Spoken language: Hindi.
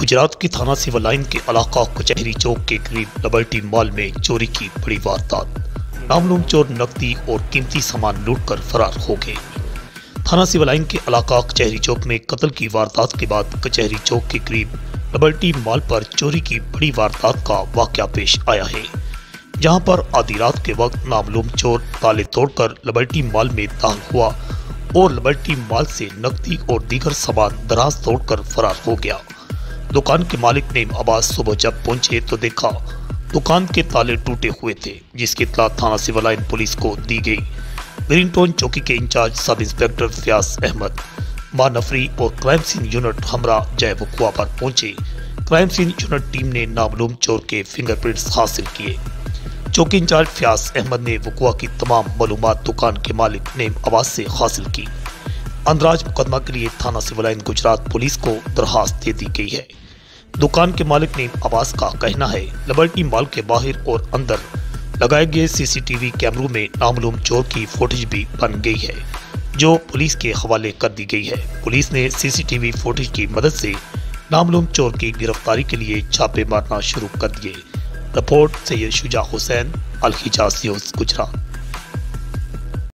गुजरात की थाना सिविल लाइन के इलाका कचहरी चौक के करीब लिबर्टी मॉल में चोरी की बड़ी वारदात। नामलूम चोर नकदी और कीमती सामान लूटकर फरार हो गए। थाना सिविल लाइन के इलाका कचहरी चौक में कत्ल की वारदात के बाद कचहरी चौक के करीब लिबर्टी मॉल पर चोरी की बड़ी वारदात का वाकया पेश आया है, जहां पर आधी रात के वक्त नामलूम चोर ताले तोड़कर लिबर्टी मॉल में दाखिल हुआ और लिबर्टी मॉल से नकदी और दीगर सामान दराज तोड़कर फरार हो गया। दुकान के मालिक नेम अब्बास सुबह जब पहुंचे तो देखा दुकान के ताले टूटे हुए थे, जिसकी इत्तला थाना सिविल लाइन पुलिस को दी गई। ग्रीन टाउन चौकी के in charge sub inspector Fayaz Ahmad मानफरी और क्राइम सीन यूनिट हमरा जय वकुआ पर पहुंचे। क्राइम सीन यूनिट टीम ने नामलूम चोर के फिंगरप्रिंट्स हासिल किए। चौकी इंचार्ज फयाज अहमद ने वकुआ की तमाम मालूमात दुकान के मालिक नेम अब्बास से हासिल की। अंदराज मुकदमा के लिए थाना सिविल लाइन गुजरात पुलिस को दरखास्त दे दी गई है। दुकान के मालिक नेम अब्बास का कहना है लिबर्टी मॉल के बाहर और अंदर लगाए गए सीसीटीवी कैमरों में नामलूम चोर की फुटेज भी बन गई है, जो पुलिस के हवाले कर दी गई है। पुलिस ने सीसीटीवी फुटेज की मदद से नामलूम चोर की गिरफ्तारी के लिए छापे मारना शुरू कर दिए। रिपोर्ट सैयद शुजा हुसैन, अल हिजाज न्यूज़, गुजरात।